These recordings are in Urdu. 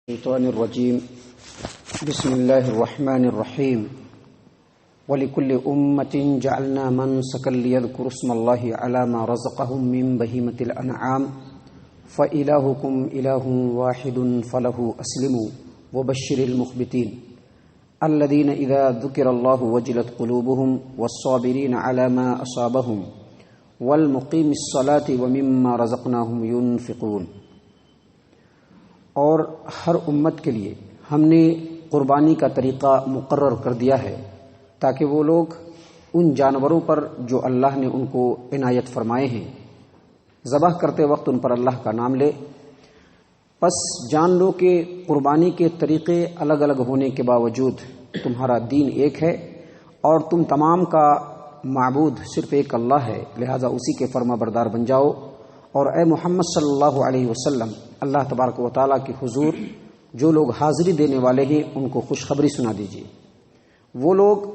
الشيطان الرجيم بسم الله الرحمن الرحيم ولكل أمة جعلنا منسكا ليذكروا اسم الله على ما رزقهم من بهيمة الأنعام فإلهكم إله واحد فله أسلموا وبشر المخبتين الذين إذا ذكر الله وجلت قلوبهم والصابرين على ما أصابهم والمقيم الصلاة ومما رزقناهم ينفقون۔ اور ہر امت کے لیے ہم نے قربانی کا طریقہ مقرر کر دیا ہے تاکہ وہ لوگ ان جانوروں پر جو اللہ نے ان کو عنایت فرمائے ہیں ذبح کرتے وقت ان پر اللہ کا نام لے۔ پس جان لو کہ قربانی کے طریقے الگ الگ ہونے کے باوجود تمہارا دین ایک ہے اور تم تمام کا معبود صرف ایک اللہ ہے، لہذا اسی کے فرما بردار بن جاؤ۔ اور اے محمد صلی اللہ علیہ وسلم اللہ تبارک و تعالیٰ کے حضور جو لوگ حاضری دینے والے ہیں ان کو خوشخبری سنا دیجیے۔ وہ لوگ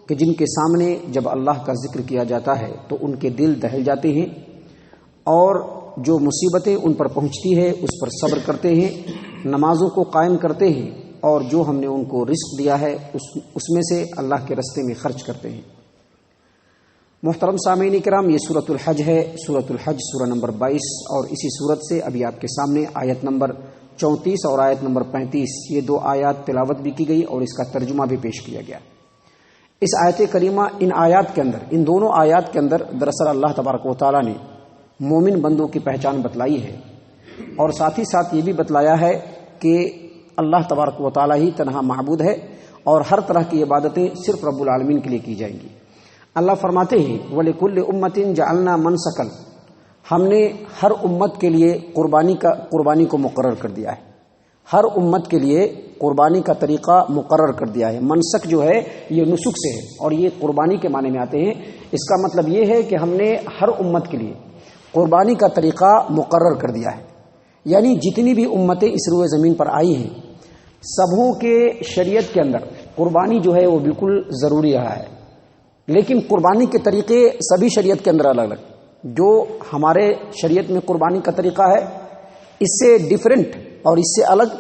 کہ جن کے سامنے جب اللہ کا ذکر کیا جاتا ہے تو ان کے دل دہل جاتے ہیں اور جو مصیبتیں ان پر پہنچتی ہے اس پر صبر کرتے ہیں، نمازوں کو قائم کرتے ہیں اور جو ہم نے ان کو رزق دیا ہے اس میں سے اللہ کے راستے میں خرچ کرتے ہیں۔ محترم سامعین کرام، یہ سورۃ الحج ہے، سورۃ الحج سورہ نمبر 22، اور اسی سورت سے ابھی آپ کے سامنے آیت نمبر 34 اور آیت نمبر 35 یہ دو آیات تلاوت بھی کی گئی اور اس کا ترجمہ بھی پیش کیا گیا۔ اس آیت کریمہ ان دونوں آیات کے اندر دراصل اللہ تبارک و تعالیٰ نے مومن بندوں کی پہچان بتلائی ہے اور ساتھ ہی ساتھ یہ بھی بتلایا ہے کہ اللہ تبارک و تعالیٰ ہی تنہا معبود ہے اور ہر طرح کی عبادتیں صرف رب العالمین کے لیے کی جائیں گی۔ اللہ فرماتے ہیں وَلِكُلِّ أُمَّةٍ جَعَلْنَا مَنْسَكًا، ہم نے ہر امت کے لیے قربانی کو مقرر کر دیا ہے، ہر امت کے لیے قربانی کا طریقہ مقرر کر دیا ہے۔ منسک جو ہے یہ نسک سے ہے اور یہ قربانی کے معنی میں آتے ہیں۔ اس کا مطلب یہ ہے کہ ہم نے ہر امت کے لیے قربانی کا طریقہ مقرر کر دیا ہے، یعنی جتنی بھی امتیں اس روئے زمین پر آئی ہیں سبوں کے شریعت کے اندر قربانی جو ہے وہ بالکل ضروری رہا ہے، لیکن قربانی کے طریقے سبھی شریعت کے اندر الگ الگ۔ جو ہمارے شریعت میں قربانی کا طریقہ ہے اس سے ڈیفرنٹ اور اس سے الگ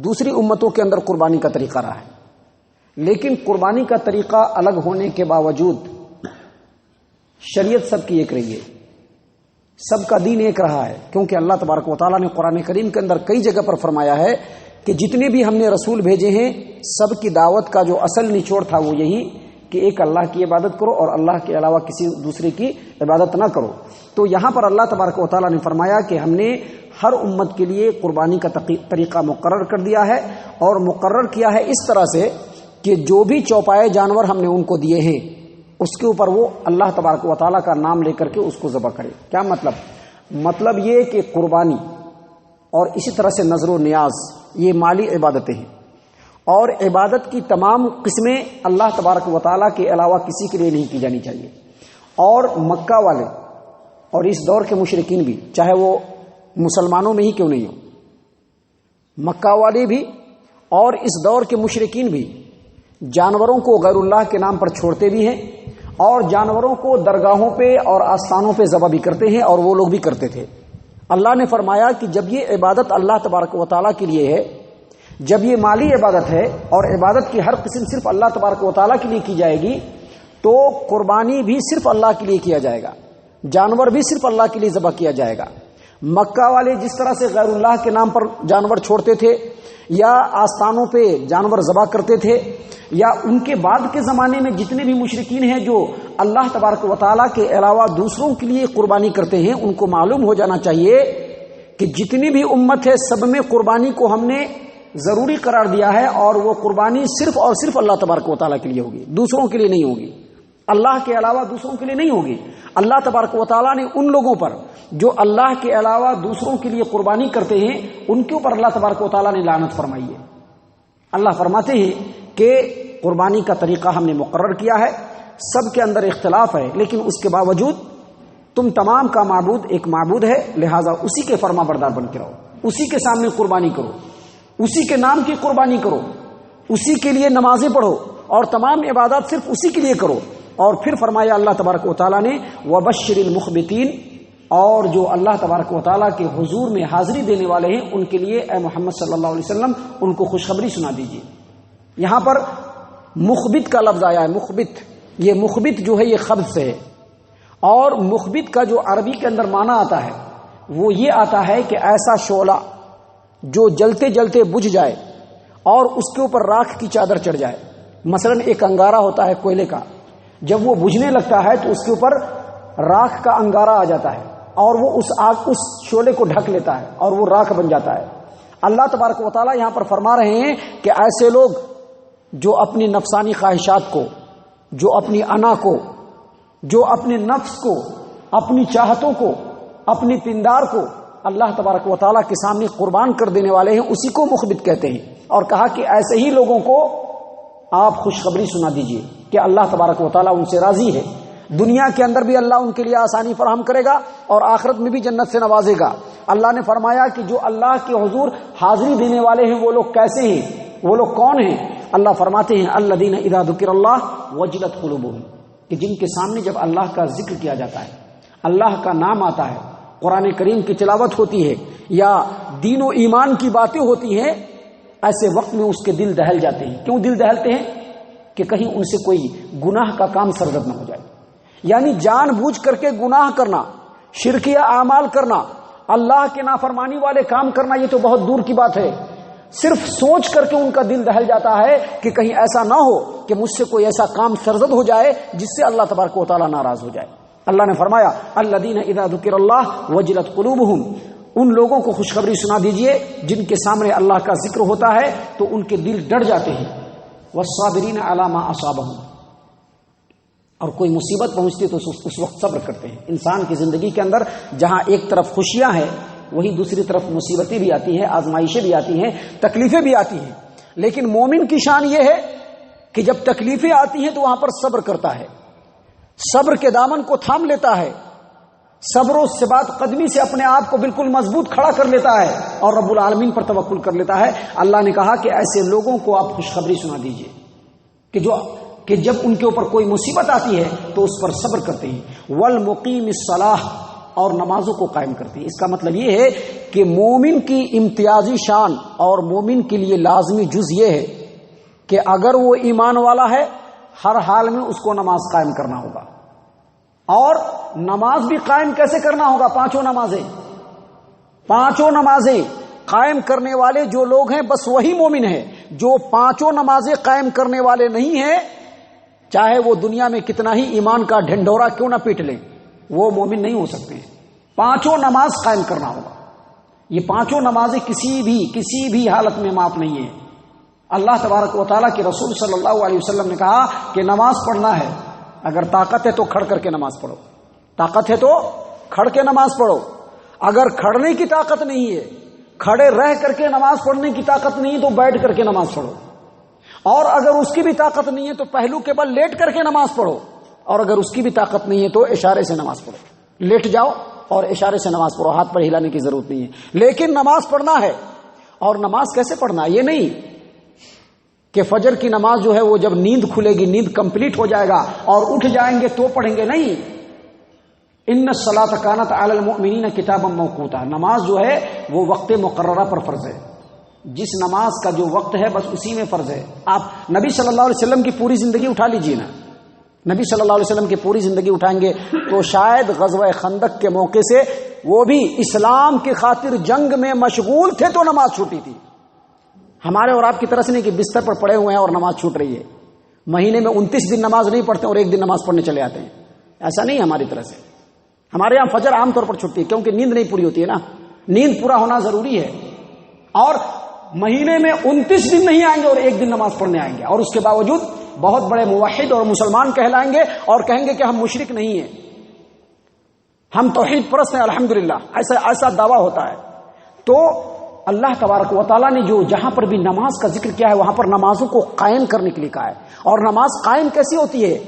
دوسری امتوں کے اندر قربانی کا طریقہ رہا ہے، لیکن قربانی کا طریقہ الگ ہونے کے باوجود شریعت سب کی ایک رہی ہے، سب کا دین ایک رہا ہے، کیونکہ اللہ تبارک و تعالیٰ نے قرآن کریم کے اندر کئی جگہ پر فرمایا ہے کہ جتنے بھی ہم نے رسول بھیجے ہیں سب کی دعوت کا جو اصل نچوڑ تھا وہ یہی کہ ایک اللہ کی عبادت کرو اور اللہ کے علاوہ کسی دوسرے کی عبادت نہ کرو۔ تو یہاں پر اللہ تبارک و تعالیٰ نے فرمایا کہ ہم نے ہر امت کے لیے قربانی کا طریقہ مقرر کر دیا ہے اور مقرر کیا ہے اس طرح سے کہ جو بھی چوپائے جانور ہم نے ان کو دیے ہیں اس کے اوپر وہ اللہ تبارک و تعالیٰ کا نام لے کر کے اس کو ذبح کرے۔ کیا مطلب یہ کہ قربانی اور اسی طرح سے نذر و نیاز یہ مالی عبادتیں ہیں اور عبادت کی تمام قسمیں اللہ تبارک و تعالیٰ کے علاوہ کسی کے لیے نہیں کی جانی چاہیے۔ اور مکہ والے اور اس دور کے مشرکین بھی، چاہے وہ مسلمانوں میں ہی کیوں نہیں ہو، مکہ والے بھی اور اس دور کے مشرکین بھی جانوروں کو غیر اللہ کے نام پر چھوڑتے بھی ہیں اور جانوروں کو درگاہوں پہ اور آستانوں پہ ذبح بھی کرتے ہیں، اور وہ لوگ بھی کرتے تھے۔ اللہ نے فرمایا کہ جب یہ عبادت اللہ تبارک و تعالیٰ کے لیے ہے، جب یہ مالی عبادت ہے اور عبادت کی ہر قسم صرف اللہ تبارک و تعالیٰ کے لیے کی جائے گی تو قربانی بھی صرف اللہ کے لیے کیا جائے گا، جانور بھی صرف اللہ کے لیے ذبح کیا جائے گا۔ مکہ والے جس طرح سے غیر اللہ کے نام پر جانور چھوڑتے تھے یا آستانوں پہ جانور ذبح کرتے تھے، یا ان کے بعد کے زمانے میں جتنے بھی مشرکین ہیں جو اللہ تبارک و تعالیٰ کے علاوہ دوسروں کے لیے قربانی کرتے ہیں، ان کو معلوم ہو جانا چاہیے کہ جتنی بھی امت ہے سب میں قربانی کو ہم نے ضروری قرار دیا ہے اور وہ قربانی صرف اور صرف اللہ تبارک و تعالیٰ کے لیے ہوگی، دوسروں کے لیے نہیں ہوگی، اللہ کے علاوہ دوسروں کے لیے نہیں ہوگی۔ اللہ تبارک و تعالیٰ نے ان لوگوں پر جو اللہ کے علاوہ دوسروں کے لیے قربانی کرتے ہیں ان کے اوپر اللہ تبارک و تعالیٰ نے لعنت فرمائی ہے۔ اللہ فرماتے ہیں کہ قربانی کا طریقہ ہم نے مقرر کیا ہے، سب کے اندر اختلاف ہے لیکن اس کے باوجود تم تمام کا معبود ایک معبود ہے، لہٰذا اسی کے فرما بردار بن کے رہو، اسی کے سامنے قربانی کرو، اسی کے نام کی قربانی کرو، اسی کے لیے نمازیں پڑھو اور تمام عبادات صرف اسی کے لیے کرو۔ اور پھر فرمایا اللہ تبارک و تعالیٰ نے وَبَشِّرِ الْمُخْبِتِينَ، اور جو اللہ تبارک و تعالیٰ کے حضور میں حاضری دینے والے ہیں ان کے لیے اے محمد صلی اللہ علیہ وسلم ان کو خوشخبری سنا دیجیے۔ یہاں پر مخبت کا لفظ آیا ہے، مخبت، یہ مخبت جو ہے یہ خبط سے ہے، اور مخبت کا جو عربی کے اندر معنی آتا ہے وہ یہ آتا ہے کہ ایسا شعلہ جو جلتے جلتے بجھ جائے اور اس کے اوپر راکھ کی چادر چڑھ جائے۔ مثلا ایک انگارہ ہوتا ہے کوئلے کا، جب وہ بجھنے لگتا ہے تو اس کے اوپر راکھ کا انگارہ آ جاتا ہے اور وہ اس شعلے کو ڈھک لیتا ہے اور وہ راکھ بن جاتا ہے۔ اللہ تبارک و تعالیٰ یہاں پر فرما رہے ہیں کہ ایسے لوگ جو اپنی نفسانی خواہشات کو، جو اپنی انا کو، جو اپنے نفس کو، اپنی چاہتوں کو، اپنی پندار کو اللہ تبارک و تعالیٰ کے سامنے قربان کر دینے والے ہیں، اسی کو مخبت کہتے ہیں۔ اور کہا کہ ایسے ہی لوگوں کو آپ خوشخبری سنا دیجئے کہ اللہ تبارک و تعالیٰ ان سے راضی ہے، دنیا کے اندر بھی اللہ ان کے لیے آسانی فراہم کرے گا اور آخرت میں بھی جنت سے نوازے گا۔ اللہ نے فرمایا کہ جو اللہ کے حضور حاضری دینے والے ہیں وہ لوگ کیسے ہیں، وہ لوگ کون ہیں؟ اللہ فرماتے ہیں الذین اذا ذکر اللہ وجلت قلوبہم، کہ جن کے سامنے جب اللہ کا ذکر کیا جاتا ہے، اللہ کا نام آتا ہے، قرآن کریم کی تلاوت ہوتی ہے یا دین و ایمان کی باتیں ہوتی ہیں، ایسے وقت میں اس کے دل دہل جاتے ہیں۔ کیوں دل دہلتے ہیں؟ کہ کہیں ان سے کوئی گناہ کا کام سرزد نہ ہو جائے۔ یعنی جان بوجھ کر کے گناہ کرنا، شرکیہ اعمال کرنا، اللہ کے نافرمانی والے کام کرنا، یہ تو بہت دور کی بات ہے۔ صرف سوچ کر کے ان کا دل دہل جاتا ہے کہ کہیں ایسا نہ ہو کہ مجھ سے کوئی ایسا کام سرزد ہو جائے جس سے اللہ تبارک و تعالیٰ ناراض ہو جائے۔ اللہ نے فرمایا الذین اذا ذکر اللہ وجلت قلوبہم، ان لوگوں کو خوشخبری سنا دیجئے جن کے سامنے اللہ کا ذکر ہوتا ہے تو ان کے دل ڈر جاتے ہیں۔ والصابرین علی ما اصابہم، اور کوئی مصیبت پہنچتی تو اس وقت صبر کرتے ہیں۔ انسان کی زندگی کے اندر جہاں ایک طرف خوشیاں ہیں وہی دوسری طرف مصیبتیں بھی آتی ہیں، آزمائشیں بھی آتی ہیں، تکلیفیں بھی آتی ہیں، لیکن مومن کی شان یہ ہے کہ جب تکلیفیں آتی ہیں تو وہاں پر صبر کرتا ہے، صبر کے دامن کو تھام لیتا ہے، صبر و ثبات قدمی سے اپنے آپ کو بالکل مضبوط کھڑا کر لیتا ہے اور رب العالمین پر توکل کر لیتا ہے۔ اللہ نے کہا کہ ایسے لوگوں کو آپ خوشخبری سنا دیجئے کہ جب ان کے اوپر کوئی مصیبت آتی ہے تو اس پر صبر کرتے ہیں۔ والمقیم الصلاۃ، اور نمازوں کو قائم کرتے ہیں۔ اس کا مطلب یہ ہے کہ مومن کی امتیازی شان اور مومن کے لیے لازمی جز یہ ہے کہ اگر وہ ایمان والا ہے ہر حال میں اس کو نماز قائم کرنا ہوگا۔ اور نماز بھی قائم کیسے کرنا ہوگا؟ پانچوں نمازیں قائم کرنے والے جو لوگ ہیں بس وہی مومن ہے۔ جو پانچوں نمازیں قائم کرنے والے نہیں ہیں، چاہے وہ دنیا میں کتنا ہی ایمان کا ڈھنڈورا کیوں نہ پیٹ لیں، وہ مومن نہیں ہو سکتے ہیں۔ پانچوں نماز قائم کرنا ہوگا۔ یہ پانچوں نمازیں کسی بھی حالت میں معاف نہیں ہیں۔ اللہ تبارک و تعالیٰ کے رسول صلی اللہ علیہ وسلم نے کہا کہ نماز پڑھنا ہے، اگر طاقت ہے تو کھڑ کر کے نماز پڑھو، طاقت ہے تو کھڑ کے نماز پڑھو، اگر کھڑنے کی طاقت نہیں ہے، کھڑے رہ کر کے نماز پڑھنے کی طاقت نہیں ہے تو بیٹھ کر کے نماز پڑھو، اور اگر اس کی بھی طاقت نہیں ہے تو پہلو کے بل لیٹ کر کے نماز پڑھو، اور اگر اس کی بھی طاقت نہیں ہے تو اشارے سے نماز پڑھو، لیٹ جاؤ اور اشارے سے نماز پڑھو، ہاتھ پر ہلانے کی ضرورت نہیں ہے، لیکن نماز پڑھنا ہے۔ اور نماز کیسے پڑھنا ہے؟ یہ نہیں کہ فجر کی نماز جو ہے وہ جب نیند کھلے گی، نیند کمپلیٹ ہو جائے گا اور اٹھ جائیں گے تو پڑھیں گے، نہیں۔ ان الصلاۃ کانت علی المؤمنین کتابا موقوتا، نماز جو ہے وہ وقت مقررہ پر فرض ہے، جس نماز کا جو وقت ہے بس اسی میں فرض ہے۔ آپ نبی صلی اللہ علیہ وسلم کی پوری زندگی اٹھا لیجیے نا، نبی صلی اللہ علیہ وسلم کی پوری زندگی اٹھائیں گے تو شاید غزوہ خندق کے موقع سے وہ بھی اسلام کی خاطر جنگ میں مشغول تھے تو نماز چھوٹی تھی۔ ہمارے اور آپ کی طرح سے نہیں کہ بستر پر پڑے ہوئے ہیں اور نماز چھوٹ رہی ہے، مہینے میں 29 دن نماز نہیں پڑھتے اور ایک دن نماز پڑھنے چلے آتے ہیں، ایسا نہیں ہماری طرح سے۔ ہمارے یہاں فجر عام طور پر چھٹتی ہے کیونکہ نیند نہیں پوری ہوتی ہے نا، نیند پورا ہونا ضروری ہے، اور مہینے میں 29 دن نہیں آئیں گے اور ایک دن نماز پڑھنے آئیں گے، اور اس کے باوجود بہت بڑے موحد اور مسلمان کہلائیں گے اور کہیں گے کہ ہم مشرک نہیں ہیں، ہم توحید پرست ہیں الحمدللہ، ایسا دعویٰ ہوتا ہے۔ تو اللہ تبارک و تعالیٰ نے جو جہاں پر بھی نماز کا ذکر کیا ہے وہاں پر نمازوں کو قائم کرنے کے لیے کہا ہے۔ اور نماز قائم کیسی ہوتی ہے؟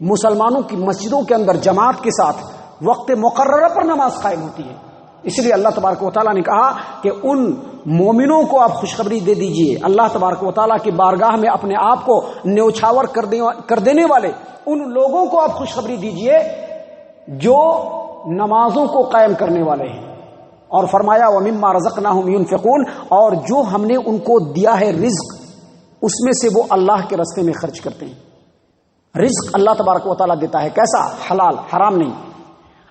مسلمانوں کی مسجدوں کے اندر جماعت کے ساتھ وقت مقررہ پر نماز قائم ہوتی ہے۔ اس لیے اللہ تبارک و تعالیٰ نے کہا کہ ان مومنوں کو آپ خوشخبری دے دیجئے، اللہ تبارک و تعالیٰ کی بارگاہ میں اپنے آپ کو نیوچھاور کر دینے والے ان لوگوں کو آپ خوشخبری دیجئے جو نمازوں کو قائم کرنے والے ہیں، اور فرمایا وَمِمَّا رَزَقْنَاهُمْ يُنْفِقُونَ، اور جو ہم نے ان کو دیا ہے رزق اس میں سے وہ اللہ کے راستے میں خرچ کرتے ہیں۔ رزق اللہ تبارک و تعالیٰ دیتا ہے، کیسا؟ حلال، حرام نہیں۔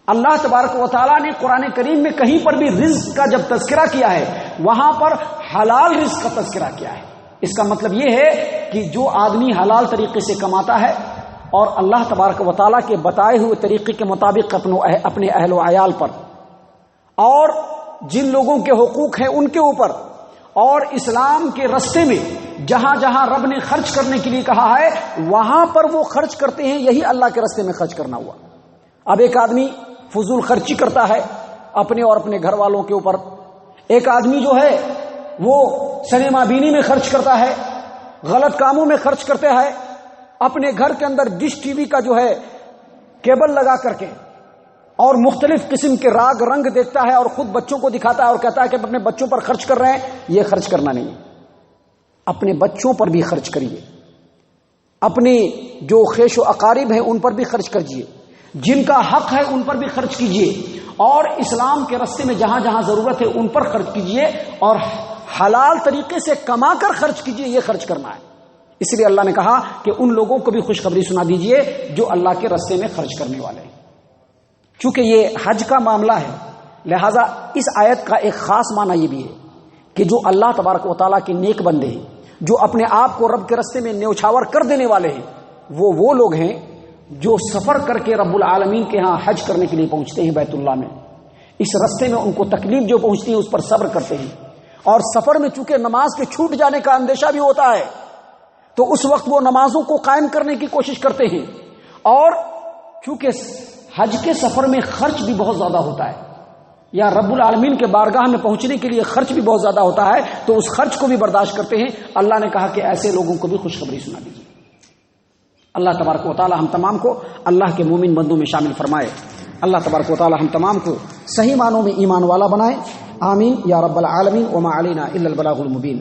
اللہ تبارک و تعالیٰ نے قرآن کریم میں کہیں پر بھی رزق کا جب تذکرہ کیا ہے وہاں پر حلال رزق کا تذکرہ کیا ہے۔ اس کا مطلب یہ ہے کہ جو آدمی حلال طریقے سے کماتا ہے اور اللہ تبارک و تعالیٰ کے بتائے ہوئے طریقے کے مطابق اپنے اہل و عیال پر اور جن لوگوں کے حقوق ہیں ان کے اوپر اور اسلام کے راستے میں جہاں جہاں رب نے خرچ کرنے کے لیے کہا ہے وہاں پر وہ خرچ کرتے ہیں، یہی اللہ کے راستے میں خرچ کرنا ہوا۔ اب ایک آدمی فضول خرچی کرتا ہے اپنے اور اپنے گھر والوں کے اوپر، ایک آدمی جو ہے وہ سنیما بینی میں خرچ کرتا ہے، غلط کاموں میں خرچ کرتا ہے، اپنے گھر کے اندر ڈش ٹی وی کا جو ہے کیبل لگا کر کے اور مختلف قسم کے راگ رنگ دیکھتا ہے اور خود بچوں کو دکھاتا ہے اور کہتا ہے کہ اپنے بچوں پر خرچ کر رہے ہیں۔ یہ خرچ کرنا نہیں ہے، اپنے بچوں پر بھی خرچ کریے، اپنے جو خیش و اقارب ہیں ان پر بھی خرچ کیجیے، جن کا حق ہے ان پر بھی خرچ کیجیے، اور اسلام کے راستے میں جہاں جہاں ضرورت ہے ان پر خرچ کیجیے، اور حلال طریقے سے کما کر خرچ کیجیے، یہ خرچ کرنا ہے۔ اس لیے اللہ نے کہا کہ ان لوگوں کو بھی خوشخبری سنا دیجیے جو اللہ کے راستے میں خرچ کرنے والے ہیں۔ چونکہ یہ حج کا معاملہ ہے لہذا اس آیت کا ایک خاص معنی یہ بھی ہے کہ جو اللہ تبارک و تعالیٰ کے نیک بندے ہیں، جو اپنے آپ کو رب کے راستے میں نیوچھاور کر دینے والے ہیں، وہ لوگ ہیں جو سفر کر کے رب العالمین کے ہاں حج کرنے کے لیے پہنچتے ہیں بیت اللہ میں۔ اس راستے میں ان کو تکلیف جو پہنچتی ہے اس پر صبر کرتے ہیں، اور سفر میں چونکہ نماز کے چھوٹ جانے کا اندیشہ بھی ہوتا ہے تو اس وقت وہ نمازوں کو قائم کرنے کی کوشش کرتے ہیں، اور چونکہ حج کے سفر میں خرچ بھی بہت زیادہ ہوتا ہے، یا رب العالمین کے بارگاہ میں پہنچنے کے لیے خرچ بھی بہت زیادہ ہوتا ہے، تو اس خرچ کو بھی برداشت کرتے ہیں۔ اللہ نے کہا کہ ایسے لوگوں کو بھی خوشخبری سنا دیجیے۔ اللہ تبارک و تعالی ہم تمام کو اللہ کے مومن بندوں میں شامل فرمائے۔ اللہ تبارک و تعالی ہم تمام کو صحیح معنوں میں ایمان والا بنائے۔ آمین یا رب العالمین۔ وما علینا الا البلاغ المبین۔